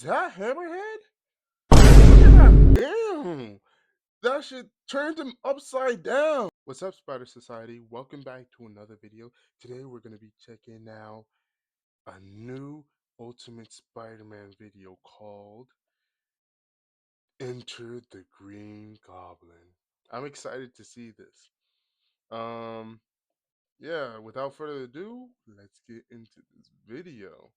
Is that Hammerhead? Look at that. Damn. That shit turned him upside down. What's up, Spider Society? Welcome back to another video. Today we're going to be checking out a new Ultimate Spider-Man video called Enter the Green Goblin. I'm excited to see this. Yeah, without further ado, let's get into this video.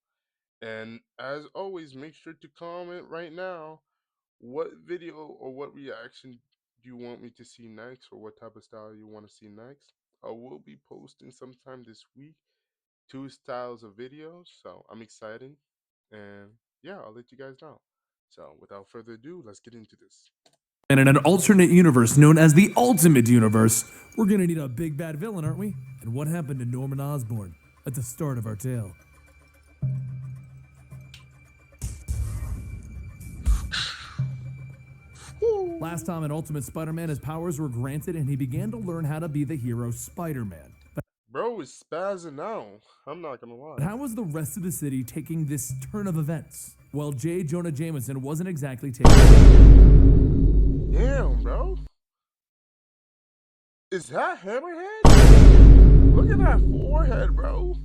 And as always, make sure to comment right now what video or what reaction do you want me to see next, or what type of style you want to see next. I will be posting sometime this week 2 styles of videos, so I'm excited, and yeah, I'll let you guys know. So without further ado, let's get into this. And in an alternate universe known as the Ultimate Universe, we're gonna need a big bad villain, aren't we? And what happened to Norman Osborn at the start of our tale? Last time in Ultimate Spider-Man, his powers were granted and he began to learn how to be the hero Spider-Man. Bro is spazzing now. I'm not gonna lie. But how was the rest of the city taking this turn of events? Well, J. Jonah Jameson wasn't exactly taking Damn, bro. Is that Hammerhead? Look at that forehead, bro.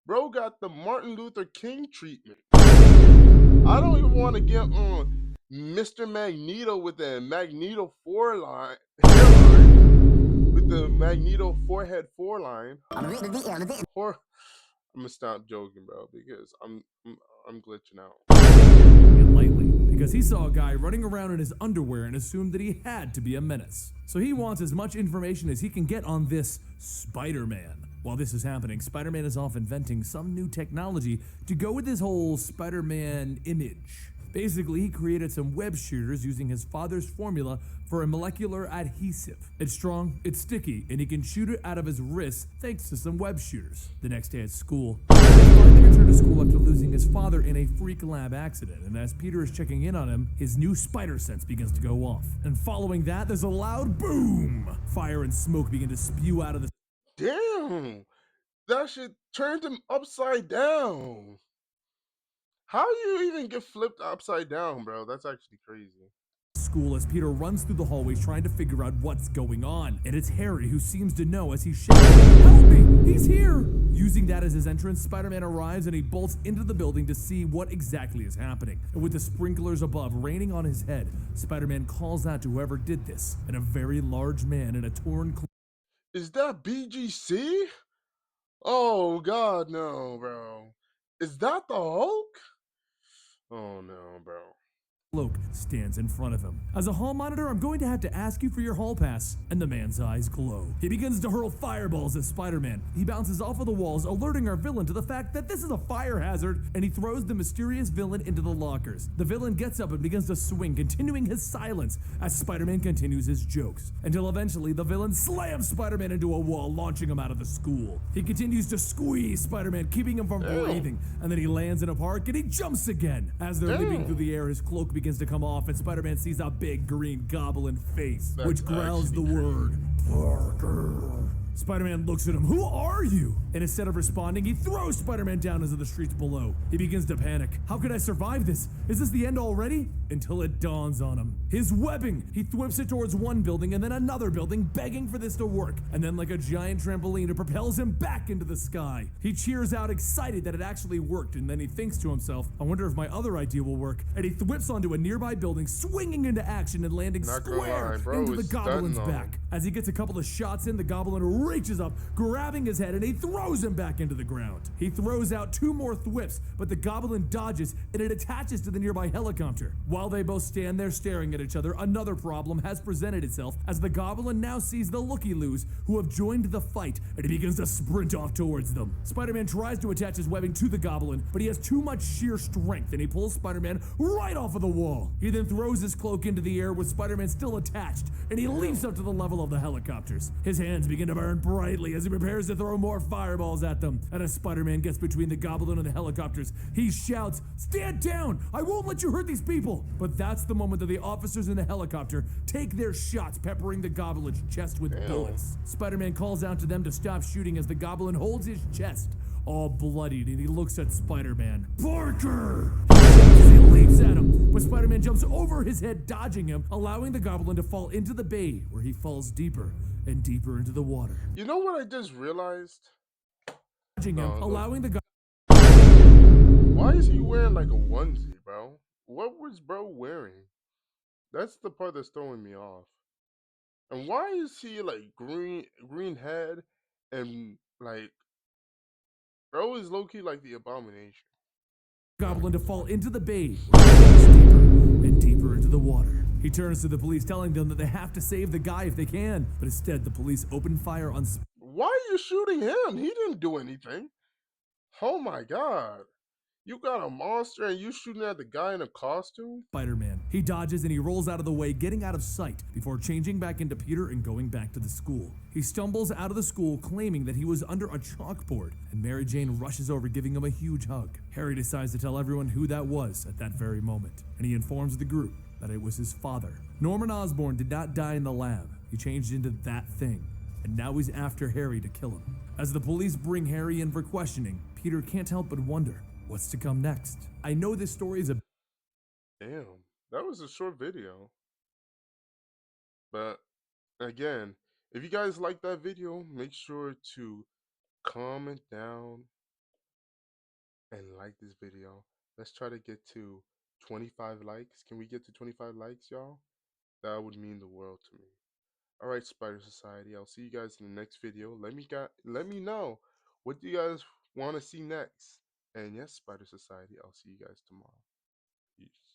Bro got the Martin Luther King treatment. I don't even want to get on Mr. Magneto with the Magneto hairline, with the Magneto forehead foreline. I'm gonna stop joking, bro, because I'm glitching out. Lightly, because he saw a guy running around in his underwear and assumed that he had to be a menace. So he wants as much information as he can get on this Spider-Man. While this is happening, Spider-Man is off inventing some new technology to go with his whole Spider-Man image. Basically, he created some web shooters using his father's formula for a molecular adhesive. It's strong, it's sticky, and he can shoot it out of his wrist thanks to some web shooters. The next day at school, he finally returned to school after losing his father in a freak lab accident, and as Peter is checking in on him, his new spider sense begins to go off. And following that, there's a loud boom! Fire and smoke begin to spew out of the... Damn! That shit turned him upside down. How you even get flipped upside down, bro? That's actually crazy. School as Peter runs through the hallways trying to figure out what's going on. And it's Harry who seems to know as he shouts, "Help me! He's here!" Using that as his entrance, Spider-Man arrives and he bolts into the building to see what exactly is happening. And with the sprinklers above raining on his head, Spider-Man calls out to whoever did this, and a very large man in a torn cloak. Is that BGC? Oh god, no, bro. Is that the Hulk? Oh no, bro. Cloak stands in front of him. As a hall monitor, I'm going to have to ask you for your hall pass. And the man's eyes glow. He begins to hurl fireballs at Spider-Man. He bounces off of the walls, alerting our villain to the fact that this is a fire hazard, and he throws the mysterious villain into the lockers. The villain gets up and begins to swing, continuing his silence as Spider-Man continues his jokes, until eventually the villain slams Spider-Man into a wall, launching him out of the school. He continues to squeeze Spider-Man, keeping him from breathing, and then he lands in a park and he jumps again. As they're leaping through the air, his cloak begins to come off, and Spider-Man sees a big green goblin face, which growls the word Parker. Spider-Man looks at him. "Who are you?" And instead of responding, he throws Spider-Man down into the streets below. He begins to panic. How could I survive this? Is this the end already? Until it dawns on him. His webbing! He thwips it towards one building and then another building, begging for this to work. And then like a giant trampoline, it propels him back into the sky. He cheers out, excited that it actually worked, and then he thinks to himself, I wonder if my other idea will work. And he thwips onto a nearby building, swinging into action and landing square into the goblin's back. As he gets a couple of shots in, the goblin reaches up, grabbing his head, and he throws him back into the ground. He throws out 2 more thwips, but the goblin dodges, and it attaches to the nearby helicopter. While they both stand there staring at each other, another problem has presented itself, as the goblin now sees the looky-loos who have joined the fight, and he begins to sprint off towards them. Spider-Man tries to attach his webbing to the goblin, but he has too much sheer strength, and he pulls Spider-Man right off of the wall. He then throws his cloak into the air with Spider-Man still attached, and he leaps up to the level of the helicopters. His hands begin to burn brightly as he prepares to throw more fireballs at them. And as Spider-Man gets between the goblin and the helicopters, he shouts, "Stand down! I won't let you hurt these people!" But that's the moment that the officers in the helicopter take their shots, peppering the goblin's chest with bullets. Spider-Man calls out to them to stop shooting as the goblin holds his chest, all bloodied, and he looks at Spider-Man. "Parker!" He Spider-Man jumps over his head, dodging him, allowing the goblin to fall into the bay, where he falls deeper and deeper into the water. You know what I just realized? Dodging him, No, no. allowing the Why is he wearing like a onesie, bro? What was bro wearing? That's the part that's throwing me off. And why is he like green head and like bro is low key like the abomination. goblin to fall into the bay, where he falls deeper and deeper into the water. He turns to the police, telling them that they have to save the guy if they can, but instead the police open fire on Why are you shooting him? He didn't do anything. Oh my god. You got a monster and you shooting at the guy in a costume? Spider-Man. He dodges and he rolls out of the way, getting out of sight before changing back into Peter and going back to the school. He stumbles out of the school claiming that he was under a chalkboard, and Mary Jane rushes over, giving him a huge hug. Harry decides to tell everyone who that was at that very moment, and he informs the group that it was his father. Norman Osborn did not die in the lab. He changed into that thing, and now he's after Harry to kill him. As the police bring Harry in for questioning, Peter can't help but wonder what's to come next. I know this story is a Damn. That was a short video. But again, if you guys like that video, make sure to comment down and like this video. Let's try to get to 25 likes. Can we get to 25 likes, y'all? That would mean the world to me. All right, Spider Society. I'll see you guys in the next video. Let me know what do you guys want to see next. And yes, Spider Society. I'll see you guys tomorrow. Peace.